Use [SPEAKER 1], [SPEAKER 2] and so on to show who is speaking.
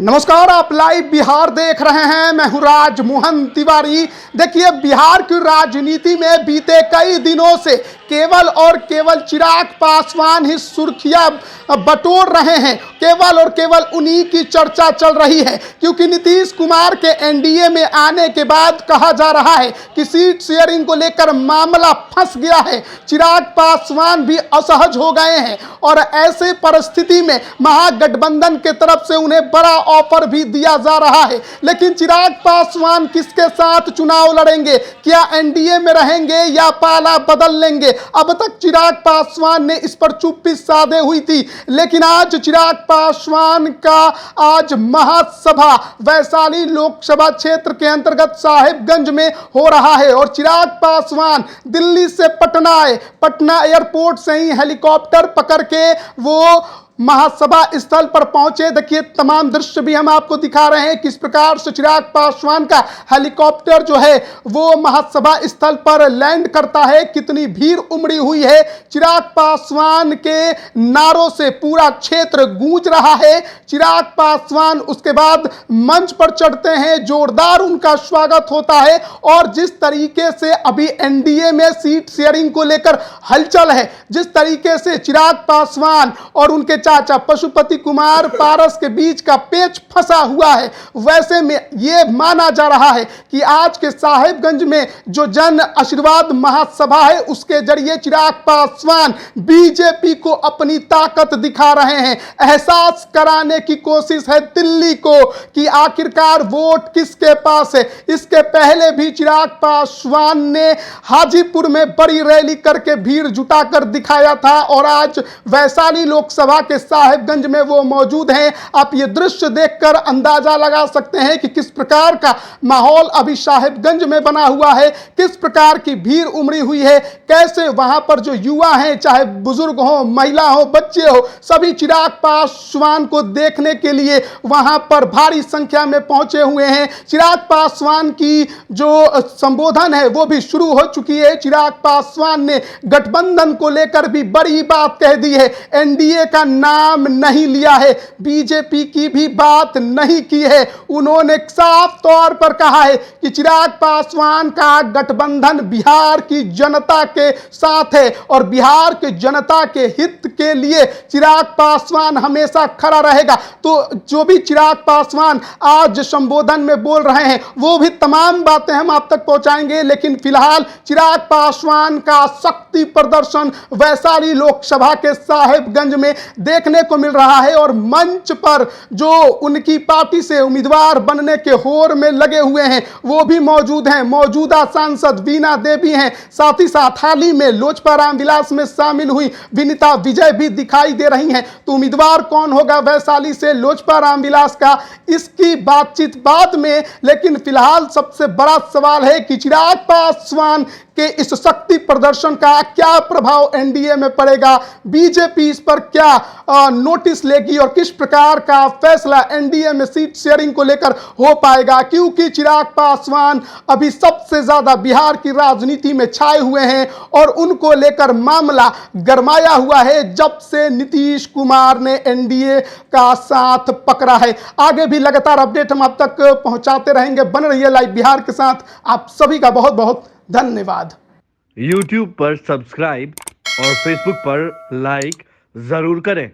[SPEAKER 1] नमस्कार, आप लाइव बिहार देख रहे हैं। मैं हूं राजमोहन तिवारी। देखिए, बिहार की राजनीति में बीते कई दिनों से केवल और केवल चिराग पासवान ही सुर्खियां बटोर रहे हैं। केवल और केवल उन्हीं की चर्चा चल रही है, क्योंकि नीतीश कुमार के एनडीए में आने के बाद कहा जा रहा है कि सीट शेयरिंग को लेकर मामला फंस गया है। चिराग पासवान भी असहज हो गए हैं और ऐसे परिस्थिति में महागठबंधन के तरफ से उन्हें बड़ा ऑफर भी दिया जा रहा है। लेकिन चिराग पासवान किसके साथ चुनाव लड़ेंगे? क्या एनडीए में रहेंगे या पाला बदल लेंगे? अब तक चिराग पासवान ने इस पर चुप्पी साधे हुई थी, लेकिन आज चिराग पासवान का आज महासभा वैशाली लोकसभा क्षेत्र के अंतर्गत साहिबगंज में हो रहा है और चिराग पासवान दिल्ली से पटना आए। पटना एयरपोर्ट से ही हेलीकॉप्टर पकड़ के वो महासभा स्थल पर पहुंचे। देखिए, तमाम दृश्य भी हम आपको दिखा रहे हैं किस प्रकार से चिराग पासवान का हेलीकॉप्टर जो है वो महासभा स्थल पर लैंड करता है। कितनी भीड़ उमड़ी हुई है। चिराग पासवान के नारों से पूरा क्षेत्र गूंज रहा है। चिराग पासवान उसके बाद मंच पर चढ़ते हैं, जोरदार उनका स्वागत होता है और जिस तरीके से अभी एनडीए में सीट शेयरिंग को लेकर हलचल है, जिस तरीके से चिराग पासवान और उनके चाचा पशुपति कुमार पारस के बीच का पेच फंसा हुआ है, वैसे में यह माना जा रहा है कि आज के साहिबगंज में जो जन आशीर्वाद महासभा है उसके जरिए चिराग पासवान बीजेपी को अपनी ताकत दिखा रहे हैं। एहसास कराने की कोशिश है दिल्ली को कि आखिरकार वोट किसके पास है। इसके पहले भी चिराग पासवान ने हाजीपुर में बड़ी रैली करके भीड़ जुटाकर दिखाया था और आज वैशाली लोकसभा के साहिबगंज में वो मौजूद हैं। आप ये दृश्य देखकर अंदाजा लगा सकते हैं कि किस प्रकार का माहौल अभी साहिबगंज में बना हुआ है, किस प्रकार की भीड़ उमड़ी हुई है, कैसे वहां पर जो युवा हैं, चाहे बुजुर्ग हो, महिला हो, बच्चे हो, सभी चिराग पासवान को देखने के लिए वहां पर भारी संख्या में पहुंचे हुए हैं। चिराग पासवान की जो संबोधन है वो भी शुरू हो चुकी है। चिराग पासवान ने गठबंधन को लेकर भी बड़ी बात कह दी है। एनडीए का नाम नहीं लिया है, बीजेपी की भी बात नहीं की है। उन्होंने साफ तौर पर कहा है कि चिराग पासवान का गठबंधन बिहार की जनता के साथ है और बिहार के जनता के हित के लिए चिराग पासवान हमेशा खड़ा रहेगा। तो जो भी चिराग पासवान आज संबोधन में बोल रहे हैं वो भी तमाम बातें हम आप तक पहुंचाएंगे, लेकिन फिलहाल चिराग पासवान का शक्ति प्रदर्शन वैशाली लोकसभा के साहिबगंज में देखने को मिल रहा है और मंच पर जो उनकी पार्टी से उम्मीदवार बनने के होर में लगे हुए हैं वो भी मौजूद हैं। मौजूदा सांसद वीणा देवी हैं, साथ ही साथ हाल ही में लोजपा रामविलास में शामिल हुई विनीता विजय भी दिखाई दे रही हैं। तो उम्मीदवार कौन होगा वैशाली से लोजपा रामविलास का, इसकी बातचीत बाद में, लेकिन फिलहाल सबसे बड़ा सवाल है कि चिराग पासवान के इस शक्ति प्रदर्शन का क्या प्रभाव एनडीए में पड़ेगा, बीजेपी इस पर क्या नोटिस लेगी और किस प्रकार का फैसला एनडीए में सीट शेयरिंग को लेकर हो पाएगा। क्योंकि चिराग पासवान अभी सबसे ज्यादा बिहार की राजनीति में छाए हुए हैं और उनको लेकर मामला गरमाया हुआ है जब से नीतीश कुमार ने एनडीए का साथ पकड़ा है। आगे भी लगातार अपडेट हम आप तक पहुंचाते रहेंगे। बन रहिए लाइव बिहार के साथ। आप सभी का बहुत बहुत धन्यवाद।
[SPEAKER 2] YouTube पर सब्सक्राइब और Facebook पर लाइक जरूर करें।